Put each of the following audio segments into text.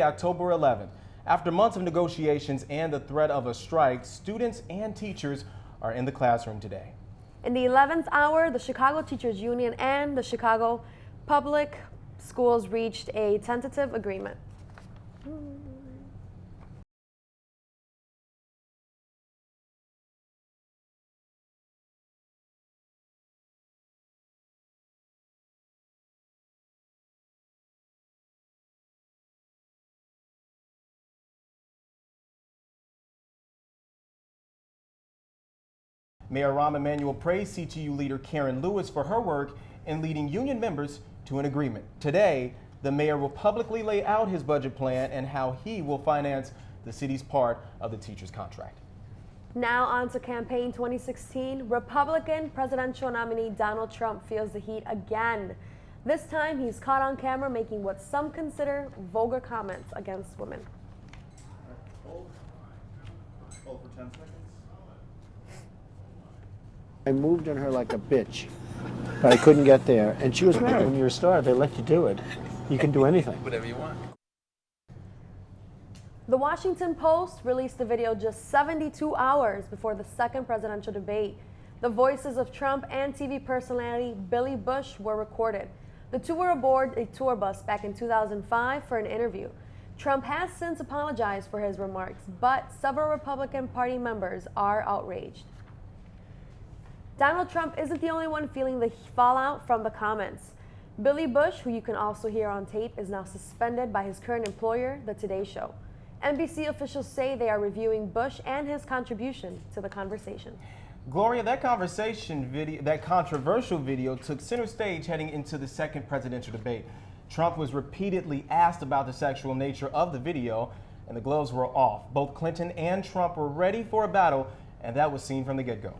October 11th. After months of negotiations and the threat of a strike, students and teachers are in the classroom today. In the 11th hour, the Chicago Teachers Union and the Chicago Public Schools reached a tentative agreement. Mayor Rahm Emanuel praised CTU leader Karen Lewis for her work in leading union members to an agreement. Today, the mayor will publicly lay out his budget plan and how he will finance the city's part of the teachers' contract. Now on to campaign 2016. Republican presidential nominee Donald Trump feels the heat again. This time he's caught on camera making what some consider vulgar comments against women. Hold for 10 seconds. I moved on her like a bitch, but I couldn't get there. And she was mad. When you're a star, they let you do it. You can do anything. Whatever you want. The Washington Post released the video just 72 hours before the second presidential debate. The voices of Trump and TV personality Billy Bush were recorded. The two were aboard a tour bus back in 2005 for an interview. Trump has since apologized for his remarks, but several Republican Party members are outraged. Donald Trump isn't the only one feeling the fallout from the comments. Billy Bush, who you can also hear on tape, is now suspended by his current employer, The Today Show. NBC officials say they are reviewing Bush and his contribution to the conversation. Gloria, that controversial video took center stage heading into the second presidential debate. Trump was repeatedly asked about the sexual nature of the video, and the gloves were off. Both Clinton and Trump were ready for a battle, and that was seen from the get-go.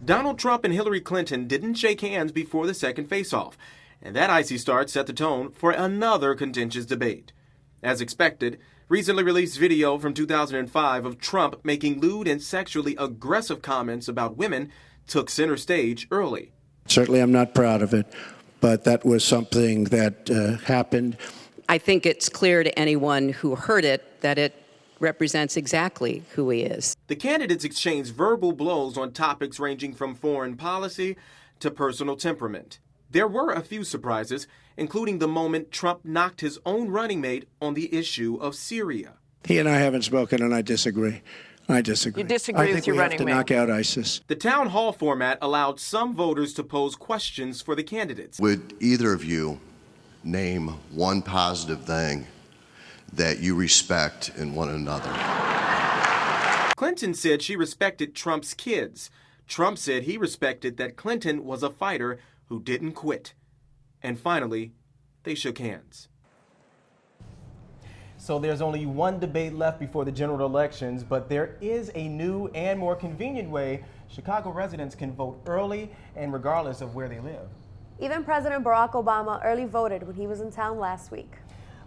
Donald Trump and Hillary Clinton didn't shake hands before the second face-off, and that icy start set the tone for another contentious debate. As expected, recently released video from 2005 of Trump making lewd and sexually aggressive comments about women took center stage early. Certainly, I'm not proud of it, but that was something that happened. I think it's clear to anyone who heard it that it represents exactly who he is. The candidates exchanged verbal blows on topics ranging from foreign policy to personal temperament. There were a few surprises, including the moment Trump knocked his own running mate on the issue of Syria. He and I haven't spoken, and I disagree. I disagree. You disagree with your running mate? I think we have to knock out ISIS. The town hall format allowed some voters to pose questions for the candidates. Would either of you name one positive thing that you respect in one another? Clinton said she respected Trump's kids. Trump said he respected that Clinton was a fighter who didn't quit. And finally, they shook hands. So there's only one debate left before the general elections, but there is a new and more convenient way Chicago residents can vote early and regardless of where they live. Even President Barack Obama early voted when he was in town last week.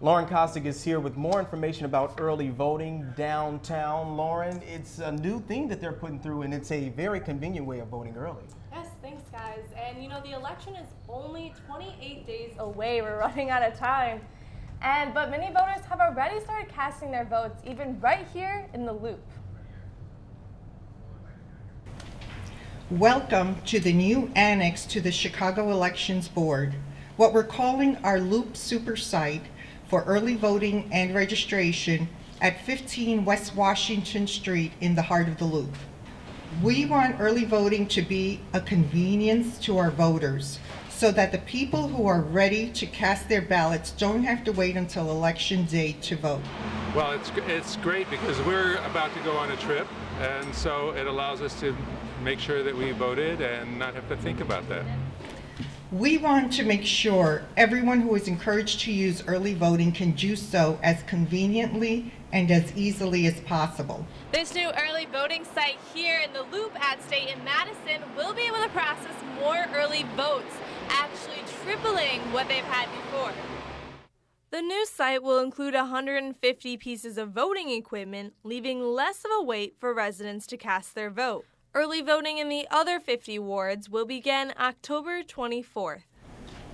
Lauren Kostick is here with more information about early voting downtown. Lauren, it's a new thing that they're putting through, and it's a very convenient way of voting early. Yes, thanks, guys. And you know, the election is only 28 days away. We're running out of time. But many voters have already started casting their votes, even right here in the Loop. Welcome to the new annex to the Chicago Elections Board, what we're calling our Loop Super Site for early voting and registration at 15 West Washington Street in the heart of the Loop. We want early voting to be a convenience to our voters so that the people who are ready to cast their ballots don't have to wait until election day to vote. Well, it's great because we're about to go on a trip, and so it allows us to make sure that we voted and not have to think about that. We want to make sure everyone who is encouraged to use early voting can do so as conveniently and as easily as possible. This new early voting site here in the Loop at State in Madison will be able to process more early votes, actually tripling what they've had before. The new site will include 150 pieces of voting equipment, leaving less of a wait for residents to cast their vote. Early voting in the other 50 wards will begin October 24th.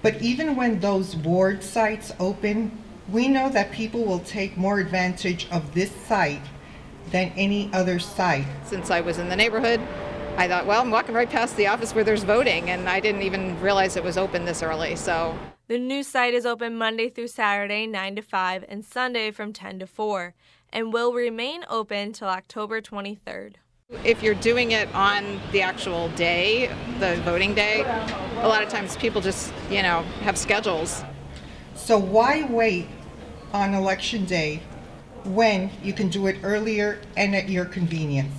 But even when those ward sites open, we know that people will take more advantage of this site than any other site. Since I was in the neighborhood, I thought, well, I'm walking right past the office where there's voting, and I didn't even realize it was open this early, so. The new site is open Monday through Saturday, 9 to 5, and Sunday from 10 to 4, and will remain open till October 23rd. If you're doing it on the actual day, the voting day, a lot of times people just, have schedules. So why wait on election day when you can do it earlier and at your convenience?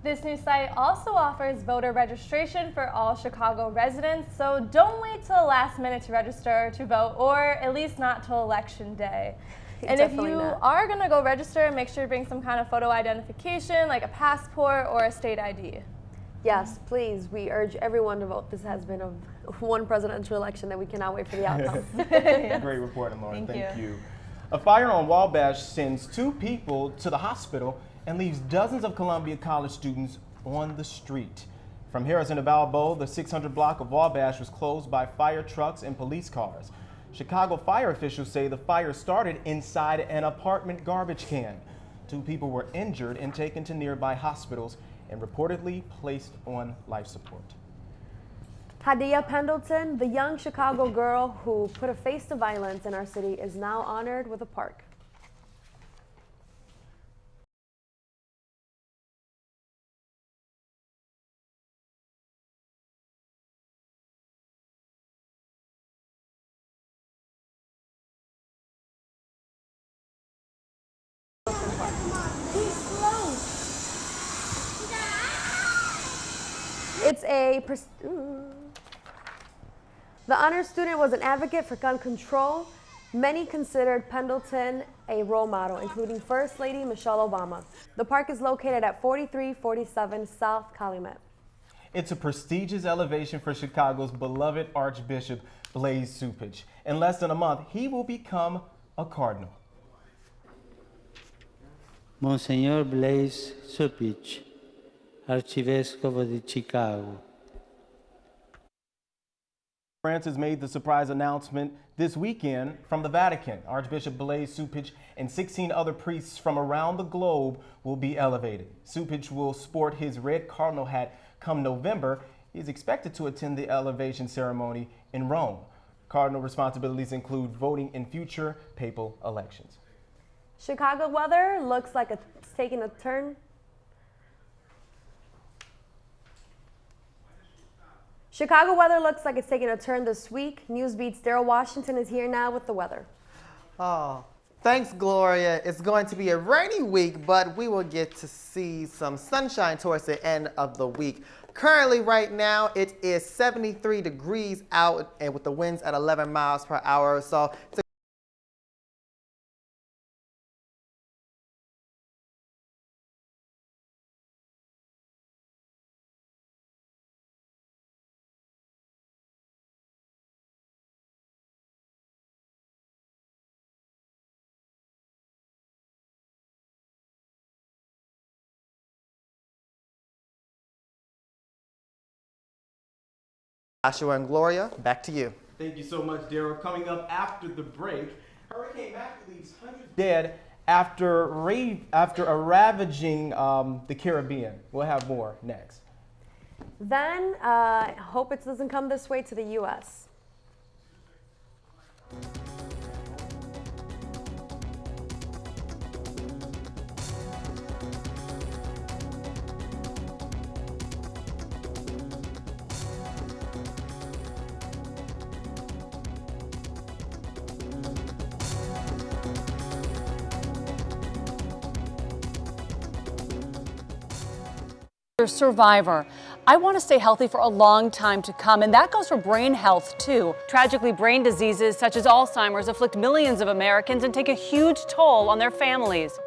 This new site also offers voter registration for all Chicago residents, so don't wait till the last minute to register to vote, or at least not till election day. And if you are going to go register, make sure to bring some kind of photo identification, like a passport or a state ID. Yes, please. We urge everyone to vote. This has been one presidential election that we cannot wait for the outcome. Great reporting, Lauren. Thank you. A fire on Wabash sends 2 people to the hospital and leaves dozens of Columbia College students on the street. From Harrison to Balboa, the 600 block of Wabash was closed by fire trucks and police cars. Chicago fire officials say the fire started inside an apartment garbage can. 2 people were injured and taken to nearby hospitals and reportedly placed on life support. Hadia Pendleton, the young Chicago girl who put a face to violence in our city, is now honored with a park. The honor student was an advocate for gun control. Many considered Pendleton a role model, including First Lady Michelle Obama. The park is located at 4347 South Calumet. It's a prestigious elevation for Chicago's beloved Archbishop Blaise Supich. In less than a month, he will become a cardinal. Monsignor Blaise Supich, Arcivescovo di Chicago. Francis made the surprise announcement this weekend from the Vatican. Archbishop Blaise Supich and 16 other priests from around the globe will be elevated. Supich will sport his red cardinal hat come November. He is expected to attend the elevation ceremony in Rome. Cardinal responsibilities include voting in future papal elections. Chicago weather looks like it's taking a turn. Chicago weather looks like it's taking a turn this week. Newsbeat's Daryl Washington is here now with the weather. Oh, thanks, Gloria. It's going to be a rainy week, but we will get to see some sunshine towards the end of the week. Currently, right now, it is 73 degrees out and with the winds at 11 miles per hour. So it's Joshua and Gloria, back to you. Thank you so much, Daryl. Coming up after the break, Hurricane Matthew leaves hundreds dead after ravaging the Caribbean. We'll have more next. Then, hope it doesn't come this way to the U.S. Survivor. I want to stay healthy for a long time to come, and that goes for brain health too. Tragically, brain diseases such as Alzheimer's afflict millions of Americans and take a huge toll on their families.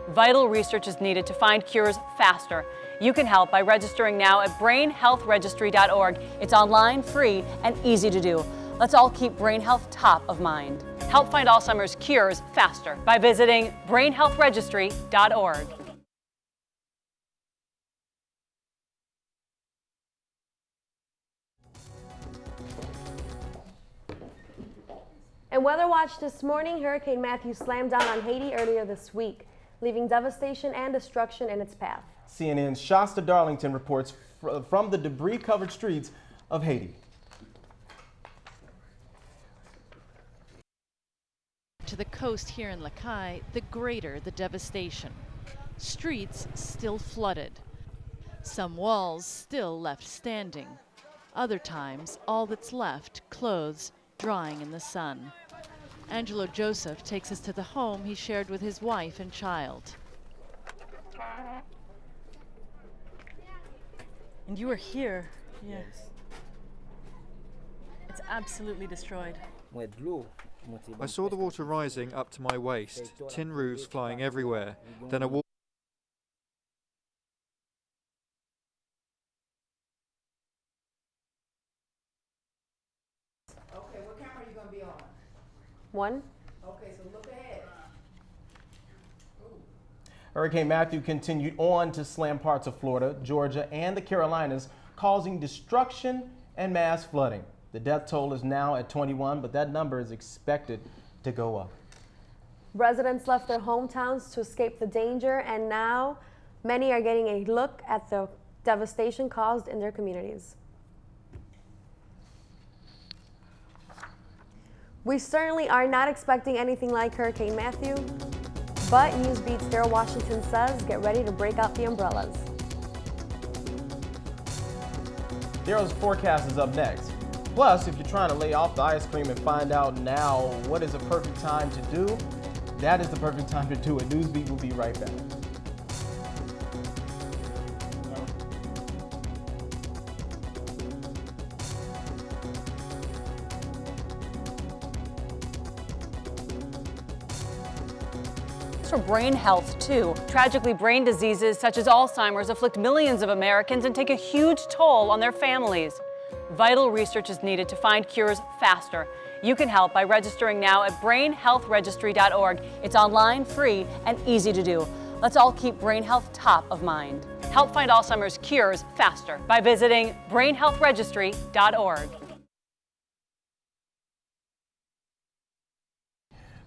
Vital research is needed to find cures faster. You can help by registering now at brainhealthregistry.org. It's online, free, and easy to do. Let's all keep brain health top of mind. Help find Alzheimer's cures faster by visiting brainhealthregistry.org. In Weather Watch this morning, Hurricane Matthew slammed down on Haiti earlier this week, leaving devastation and destruction in its path. CNN's Shasta Darlington reports from the debris-covered streets of Haiti. To the coast here in Lacaille, the greater the devastation. Streets still flooded. Some walls still left standing. Other times, all that's left, clothes drying in the sun. Angelo Joseph takes us to the home he shared with his wife and child. And you were here. Yes. It's absolutely destroyed. I saw the water rising up to my waist, tin roofs flying everywhere, then a wall. Okay, what camera are you going to be on? One. Okay, so look ahead. Hurricane Matthew continued on to slam parts of Florida, Georgia, and the Carolinas, causing destruction and mass flooding. The death toll is now at 21, but that number is expected to go up. Residents left their hometowns to escape the danger, and now many are getting a look at the devastation caused in their communities. We certainly are not expecting anything like Hurricane Matthew, but Newsbeat's Daryl Washington says get ready to break out the umbrellas. Daryl's forecast is up next. Plus, if you're trying to lay off the ice cream and find out now what is a perfect time to do, that is the perfect time to do it. Newsbeat will be right back. For brain health, too. Tragically, brain diseases such as Alzheimer's afflict millions of Americans and take a huge toll on their families. Vital research is needed to find cures faster. You can help by registering now at brainhealthregistry.org. It's online, free, and easy to do. Let's all keep brain health top of mind. Help find Alzheimer's cures faster by visiting brainhealthregistry.org.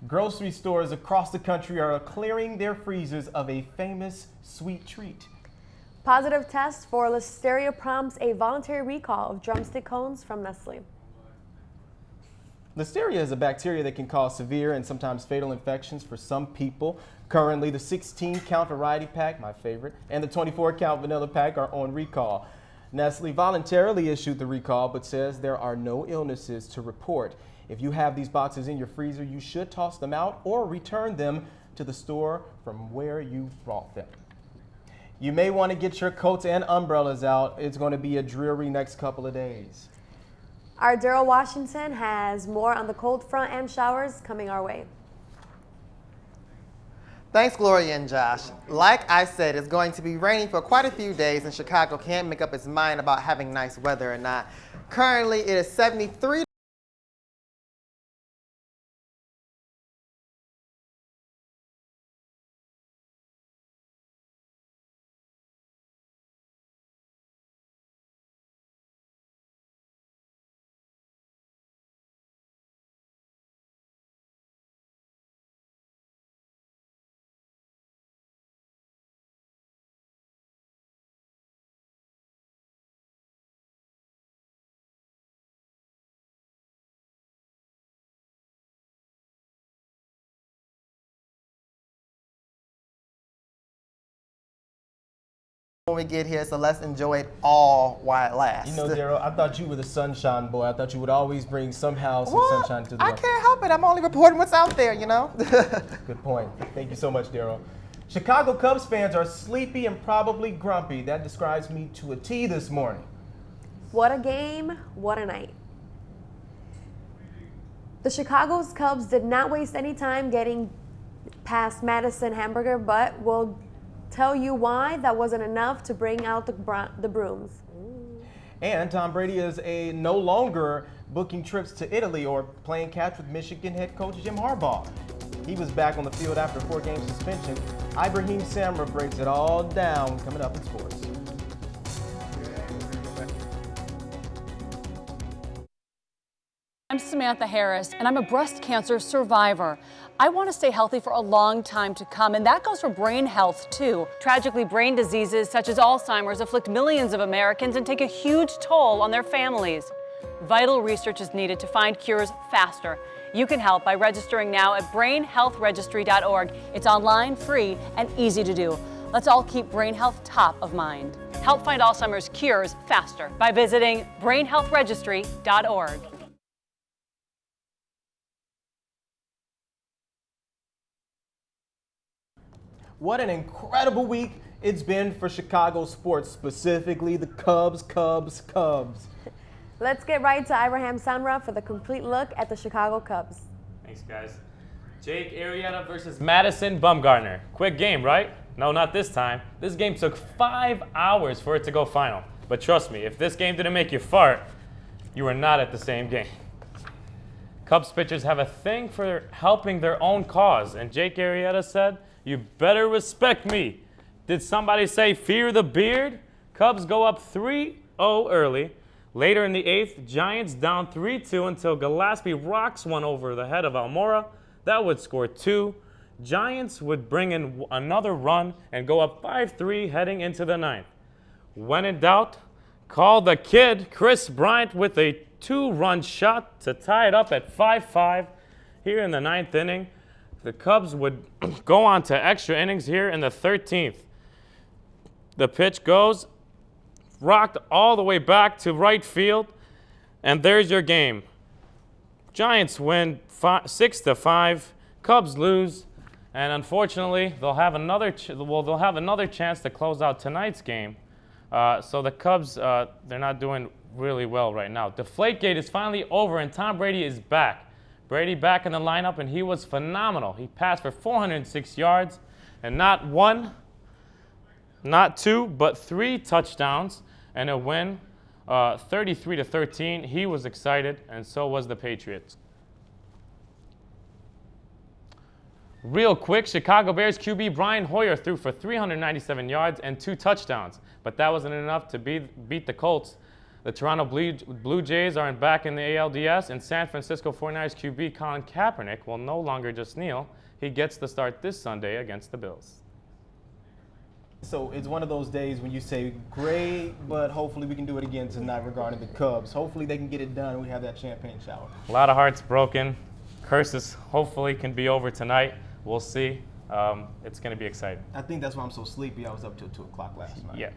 Grocery stores across the country are clearing their freezers of a famous sweet treat. Positive test for Listeria prompts a voluntary recall of drumstick cones from Nestle. Listeria is a bacteria that can cause severe and sometimes fatal infections for some people. Currently, the 16-count variety pack, my favorite, and the 24-count vanilla pack are on recall. Nestle voluntarily issued the recall but says there are no illnesses to report. If you have these boxes in your freezer, you should toss them out or return them to the store from where you bought them. You may want to get your coats and umbrellas out. It's going to be a dreary next couple of days. Our Daryl Washington has more on the cold front and showers coming our way. Thanks, Gloria and Josh. Like I said, it's going to be raining for quite a few days, and Chicago can't make up its mind about having nice weather or not. Currently, it is 73. When we get here, so let's enjoy it all while it lasts. You know, Daryl, I thought you were the sunshine boy. I thought you would always bring somehow some sunshine to the I can't help it. I'm only reporting what's out there, you know? Good point. Thank you so much, Daryl. Chicago Cubs fans are sleepy and probably grumpy. That describes me to a T this morning. What a game, what a night. The Chicago Cubs did not waste any time getting past Madison Hamburger, but will tell you why that wasn't enough to bring out the brooms. And Tom Brady is no longer booking trips to Italy or playing catch with Michigan head coach Jim Harbaugh. He was back on the field after a 4-game suspension. Ibrahim Samra breaks it all down coming up in sports. Samantha Harris, and I'm a breast cancer survivor. I want to stay healthy for a long time to come, and that goes for brain health, too. Tragically, brain diseases such as Alzheimer's afflict millions of Americans and take a huge toll on their families. Vital research is needed to find cures faster. You can help by registering now at brainhealthregistry.org. It's online, free, and easy to do. Let's all keep brain health top of mind. Help find Alzheimer's cures faster by visiting brainhealthregistry.org. What an incredible week it's been for Chicago sports, specifically the Cubs. Let's get right to Abraham Samra for the complete look at the Chicago Cubs. Thanks, guys. Jake Arrieta versus Madison Bumgarner. Quick game, right? No, not this time. This game took 5 hours for it to go final. But trust me, if this game didn't make you fart, you were not at the same game. Cubs pitchers have a thing for helping their own cause, and Jake Arrieta said, "You better respect me." Did somebody say fear the beard? Cubs go up 3-0 early. Later in the 8th, Giants down 3-2 until Gillespie rocks one over the head of Almora. That would score 2. Giants would bring in another run and go up 5-3 heading into the 9th. When in doubt, call the kid, Chris Bryant, with a 2-run shot to tie it up at 5-5 here in the 9th inning. The Cubs would go on to extra innings here in the 13th. The pitch goes, rocked all the way back to right field, and there's your game. Giants win 6-5. Cubs lose, and unfortunately, they'll have another chance to close out tonight's game. So the Cubs, they're not doing really well right now. Deflategate is finally over, and Tom Brady is back. Brady back in the lineup, and he was phenomenal. He passed for 406 yards, and not 1, not 2, but 3 touchdowns, and a win, 33-13. He was excited, and so was the Patriots. Real quick, Chicago Bears QB Brian Hoyer threw for 397 yards and 2 touchdowns, but that wasn't enough to beat the Colts. The Toronto Blue Jays are back in the ALDS, and San Francisco 49ers QB Colin Kaepernick will no longer just kneel. He gets the start this Sunday against the Bills. So it's one of those days when you say, great, but hopefully we can do it again tonight regarding the Cubs. Hopefully they can get it done and we have that champagne shower. A lot of hearts broken. Curses hopefully can be over tonight. We'll see. It's going to be exciting. I think that's why I'm so sleepy. I was up till 2 o'clock last night. Yeah.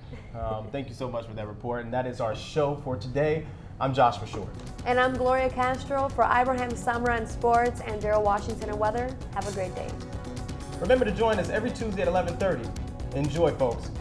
Thank you so much for that report. And that is our show for today. I'm Joshua Short. And I'm Gloria Castro for Abraham Samra in sports and Daryl Washington in weather. Have a great day. Remember to join us every Tuesday at 11:30. Enjoy, folks.